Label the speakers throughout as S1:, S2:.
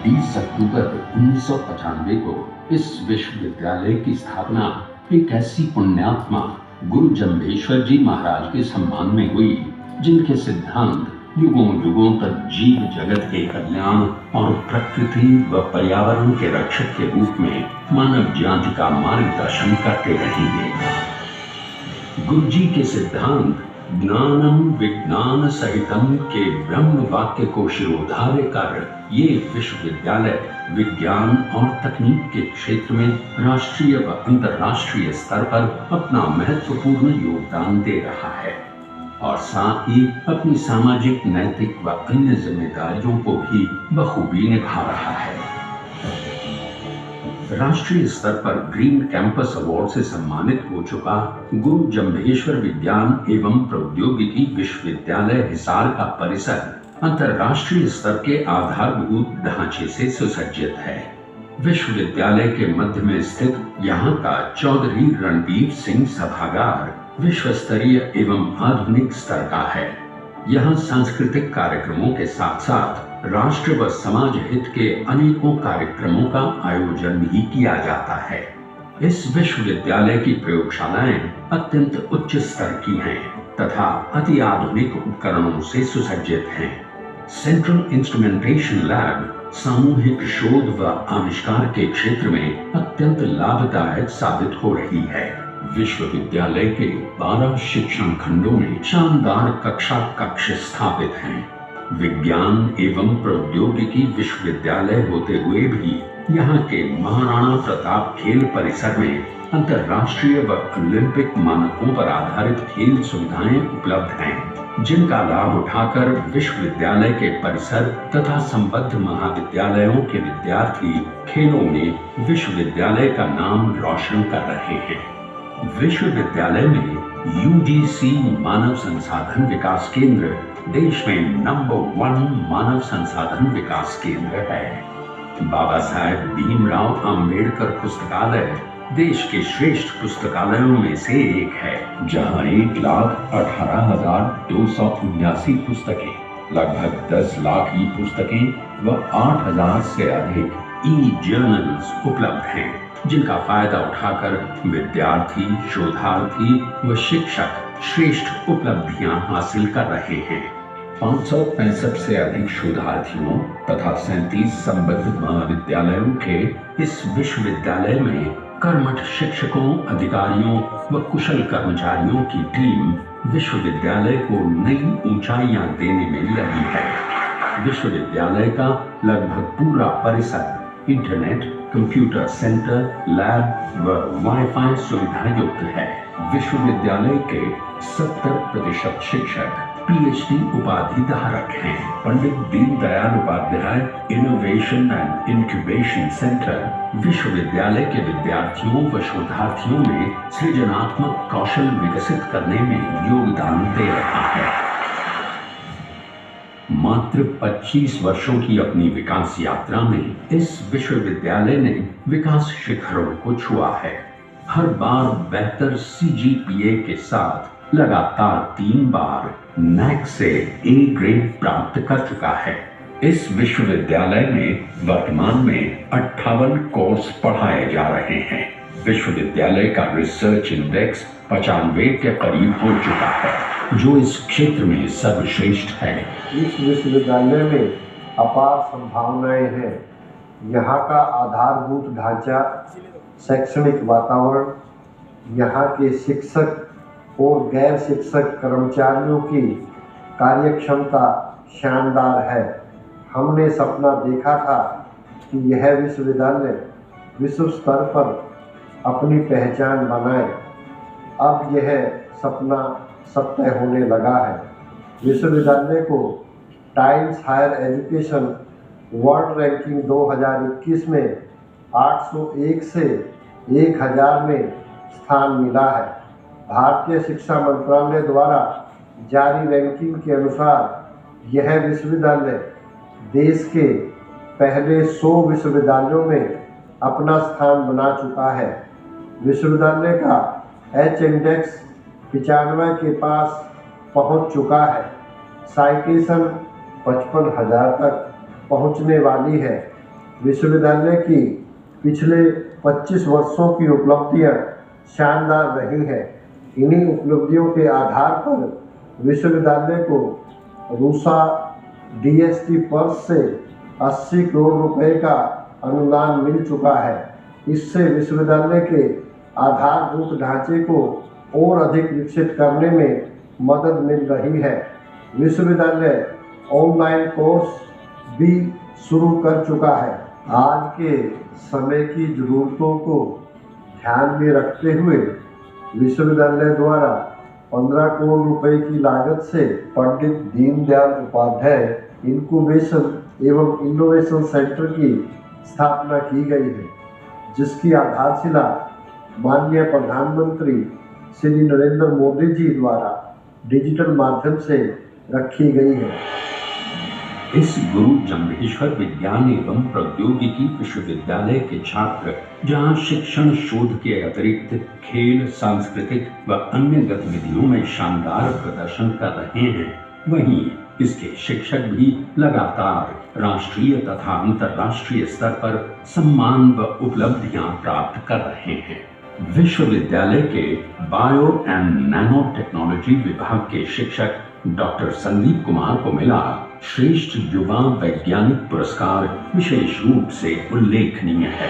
S1: 20 अक्टूबर 1995 को इस विश्वविद्यालय की स्थापना एक ऐसी पुण्यात्मा गुरु जम्भेश्वर जी महाराज के सम्मान में हुई, जिनके सिद्धांत युगों युगों तक जीव जगत के कल्याण और प्रकृति व पर्यावरण के रक्षक के रूप में मानव जाति का मार्गदर्शन करते रहेंगे। गुरु जी के सिद्धांत ज्ञानम विज्ञान सहितम के ब्रह्म वाक्य को शिरोधार्य कर ये विश्वविद्यालय विज्ञान और तकनीक के क्षेत्र में राष्ट्रीय व अंतर्राष्ट्रीय स्तर पर अपना महत्वपूर्ण योगदान दे रहा है और साथ ही अपनी सामाजिक, नैतिक व अन्य जिम्मेदारियों को भी बखूबी निभा रहा है। राष्ट्रीय स्तर पर ग्रीन कैंपस अवार्ड से सम्मानित हो चुका गुरु जम्भेश्वर विज्ञान एवं प्रौद्योगिकी विश्वविद्यालय हिसार का परिसर अंतर्राष्ट्रीय स्तर के आधारभूत ढांचे से सुसज्जित है। विश्वविद्यालय के मध्य में स्थित यहाँ का चौधरी रणबीर सिंह सभागार विश्व स्तरीय एवं आधुनिक स्तर का है। यहाँ सांस्कृतिक कार्यक्रमों के साथ साथ राष्ट्र व समाज हित के अनेकों कार्यक्रमों का आयोजन भी किया जाता है। इस विश्वविद्यालय की प्रयोगशालाएं अत्यंत उच्च स्तर की हैं तथा अति आधुनिक उपकरणों से सुसज्जित हैं। सेंट्रल इंस्ट्रूमेंटेशन लैब सामूहिक शोध व आविष्कार के क्षेत्र में अत्यंत लाभदायक साबित हो रही है। विश्वविद्यालय के 12 शिक्षण खंडों में शानदार कक्षा कक्ष स्थापित हैं। विज्ञान एवं प्रौद्योगिकी विश्वविद्यालय होते हुए भी यहाँ के महाराणा प्रताप खेल परिसर में अंतर्राष्ट्रीय व ओलंपिक मानकों पर आधारित खेल सुविधाएं उपलब्ध हैं, जिनका लाभ उठाकर विश्वविद्यालय के परिसर तथा संबद्ध महाविद्यालयों के विद्यार्थी खेलों में विश्वविद्यालय का नाम रोशन कर रहे हैं। विश्वविद्यालय में यूजीसी मानव संसाधन विकास केंद्र देश में नंबर 1 मानव संसाधन विकास केंद्र है। बाबा साहेब भीमराव अंबेडकर पुस्तकालय देश के श्रेष्ठ पुस्तकालयों में से एक है, जहां 1,18,279 पुस्तकें, लगभग 10 लाख ई पुस्तकें व 8,000 से अधिक ई जर्नल्स उपलब्ध हैं, जिनका फायदा उठाकर विद्यार्थी, शोधार्थी व शिक्षक श्रेष्ठ उपलब्धियां हासिल कर रहे हैं। 565 से अधिक शोधार्थियों तथा 37 संबद्ध महाविद्यालयों के इस विश्वविद्यालय में कर्मठ शिक्षकों, अधिकारियों व कुशल कर्मचारियों की टीम विश्वविद्यालय को नई ऊंचाइयां देने में लगी है। विश्वविद्यालय का लगभग पूरा परिसर इंटरनेट, कंप्यूटर सेंटर, लैब व वाईफाई सुविधा युक्त है। विश्वविद्यालय के 70% शिक्षक पीएचडी उपाधि धारक हैं। Pandit Deendayal Upadhyay innovation and incubation centre विश्वविद्यालय के विद्यार्थियों व शोधार्थियों में सृजनात्मक कौशल विकसित करने में योगदान दे रहा है। मात्र 25 वर्षों की अपनी विकास यात्रा में इस विश्वविद्यालय ने विकास शिखरों को छुआ है। हर बार बेहतर सीजीपीए के साथ लगातार 3 बार नैक से ए ग्रेड प्राप्त कर चुका है। इस विश्वविद्यालय में वर्तमान में 58 कोर्स पढ़ाए जा रहे हैं। विश्वविद्यालय का रिसर्च इंडेक्स 95 के करीब हो चुका है, जो इस क्षेत्र में सर्वश्रेष्ठ है।
S2: इस विश्वविद्यालय में अपार संभावनाएं हैं। यहाँ का आधारभूत ढांचा, शैक्षणिक वातावरण, यहाँ के शिक्षक और गैर शिक्षक कर्मचारियों की कार्यक्षमता शानदार है। हमने सपना देखा था कि यह विश्वविद्यालय विश्व स्तर पर अपनी पहचान बनाए। अब यह सपना सत्य होने लगा है। विश्वविद्यालय को Times Higher Education World ranking 2021 में 801 से 1000 में स्थान मिला है। भारतीय शिक्षा मंत्रालय द्वारा जारी रैंकिंग के अनुसार यह विश्वविद्यालय देश के पहले 100 विश्वविद्यालयों में अपना स्थान बना चुका है। विश्वविद्यालय का एच इंडेक्स 95 के पास पहुंच चुका है। साइटेशन 55,000 तक पहुंचने वाली है। विश्वविद्यालय की पिछले 25 वर्षों की उपलब्धियां शानदार रही हैं। इन्हीं उपलब्धियों के आधार पर विश्वविद्यालय को रूसा DST पर्स से 80 करोड़ रुपए का अनुदान मिल चुका है। इससे विश्वविद्यालय के आधारभूत ढांचे को और अधिक विकसित करने में मदद मिल रही है। विश्वविद्यालय ऑनलाइन कोर्स भी शुरू कर चुका है। आज के समय की जरूरतों को ध्यान में रखते हुए विश्वविद्यालय द्वारा 15 करोड़ रुपए की लागत से पंडित दीनदयाल उपाध्याय इंक्यूबेशन एवं इनोवेशन सेंटर की स्थापना की गई है, जिसकी आधारशिला माननीय प्रधानमंत्री श्री नरेंद्र मोदी जी द्वारा डिजिटल माध्यम से रखी गई है।
S1: इस गुरु जम्भेश्वर विज्ञान एवं प्रौद्योगिकी विश्वविद्यालय के छात्र जहां शिक्षण शोध के अतिरिक्त खेल, सांस्कृतिक व अन्य गतिविधियों में शानदार प्रदर्शन कर रहे हैं, वहीं इसके शिक्षक भी लगातार राष्ट्रीय तथा अंतर्राष्ट्रीय स्तर पर सम्मान व उपलब्धियां प्राप्त कर रहे हैं। विश्वविद्यालय के बायो एंड नैनो टेक्नोलॉजी विभाग के शिक्षक डॉक्टर संदीप कुमार को मिला श्रेष्ठ युवा वैज्ञानिक पुरस्कार विशेष रूप से उल्लेखनीय है।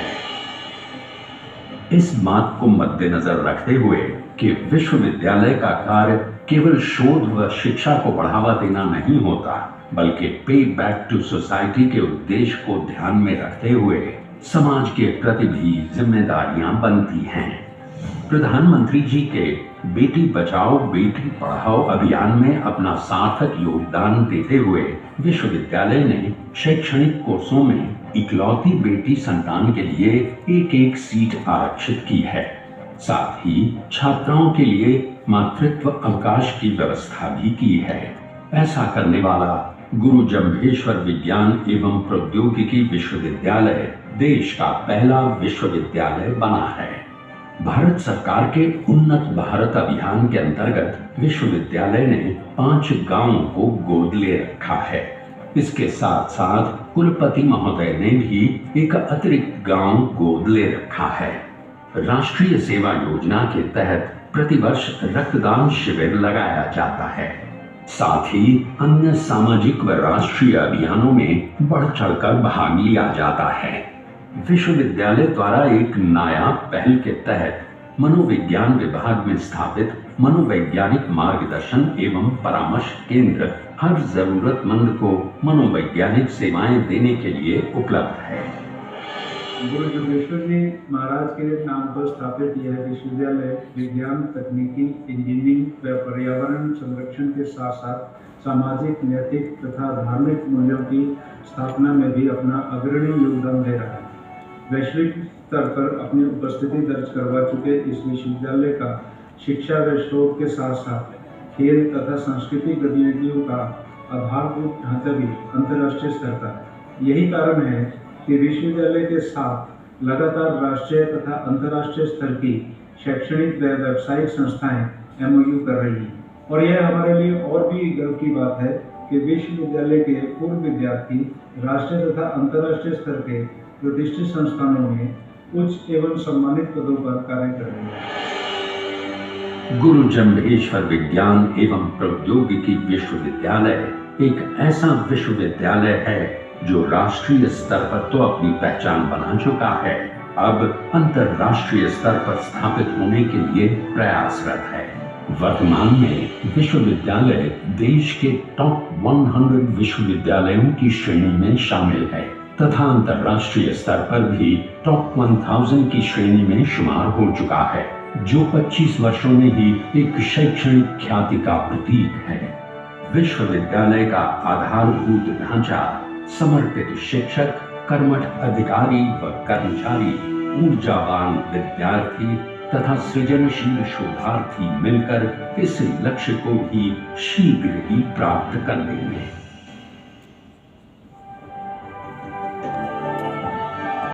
S1: इस बात को मद्देनजर रखते हुए कि विश्वविद्यालय का कार्य केवल शोध व शिक्षा को बढ़ावा देना नहीं होता, बल्कि पे बैक टू सोसाइटी के उद्देश्य को ध्यान में रखते हुए समाज के प्रति भी जिम्मेदारियां बनती हैं। प्रधानमंत्री जी के बेटी बचाओ बेटी पढ़ाओ अभियान में अपना सार्थक योगदान देते हुए विश्वविद्यालय ने शैक्षणिक कोर्सों में इकलौती बेटी संतान के लिए एक सीट आरक्षित की है। साथ ही छात्राओं के लिए मातृत्व अवकाश की व्यवस्था भी की है। ऐसा करने वाला गुरु जम्भेश्वर विज्ञान एवं प्रौद्योगिकी विश्वविद्यालय देश का पहला विश्वविद्यालय बना है। भारत सरकार के उन्नत भारत अभियान के अंतर्गत विश्वविद्यालय ने 5 गांवों को गोद ले रखा है। इसके साथ साथ कुलपति महोदय ने भी एक अतिरिक्त गांव गोद ले रखा है। राष्ट्रीय सेवा योजना के तहत प्रतिवर्ष रक्तदान शिविर लगाया जाता है। साथ ही अन्य सामाजिक व राष्ट्रीय अभियानों में बढ़ चढ़कर भाग लिया जाता है। विश्वविद्यालय द्वारा एक नायाब पहल के तहत मनोविज्ञान विभाग में स्थापित मनोवैज्ञानिक मार्गदर्शन एवं परामर्श केंद्र हर जरूरतमंद को मनोवैज्ञानिक सेवाएं देने के लिए उपलब्ध है।
S3: गुरु जम्भेश्वर जी महाराज के नाम पर स्थापित यह विश्वविद्यालय विज्ञान, तकनीकी, इंजीनियरिंग व पर्यावरण संरक्षण के साथ साथ सामाजिक, नैतिक तथा धार्मिक मूल्यों की स्थापना में भी अपना अग्रणी योगदान दे रहा है। वैश्विक स्तर पर अपनी उपस्थिति दर्ज करवा चुके इस विश्वविद्यालय का शिक्षा व शोध के साथ साथ खेल तथा सांस्कृतिक गतिविधियों का आधारभूत ढांचा भी अंतर्राष्ट्रीय स्तर का है। यही कारण है कि विश्वविद्यालय के साथ लगातार राष्ट्रीय तथा अंतर्राष्ट्रीय स्तर की शैक्षणिक व व्यावसायिक संस्थाएं MOU कर रही हैं। और यह हमारे लिए और भी गर्व की बात है कि विश्वविद्यालय के पूर्व विद्यार्थी राष्ट्रीय तथा अंतर्राष्ट्रीय स्तर के प्रतिष्ठित संस्थानों में उच्च एवं सम्मानित पदों पर कार्य कर रहे हैं।
S1: गुरु जम्भेश्वर विज्ञान एवं प्रौद्योगिकी विश्वविद्यालय एक ऐसा विश्वविद्यालय है जो राष्ट्रीय स्तर पर तो अपनी पहचान बना चुका है, अब अंतर्राष्ट्रीय स्तर पर स्थापित होने के लिए प्रयासरत है। वर्तमान में विश्वविद्यालय देश के टॉप 100 विश्वविद्यालयों की श्रेणी में शामिल है तथा अंतर्राष्ट्रीय स्तर पर भी टॉप 1000 की श्रेणी में शुमार हो चुका है, जो 25 वर्षों में ही एक शैक्षणिक ख्याति का प्रतीक है। विश्वविद्यालय का आधारभूत ढांचा समर्पित शिक्षक, कर्मठ अधिकारी व कर्मचारी, ऊर्जावान विद्यार्थी तथा सृजनशील शोधार्थी मिलकर इस लक्ष्य को भी शीघ्र ही प्राप्त कर लेंगे।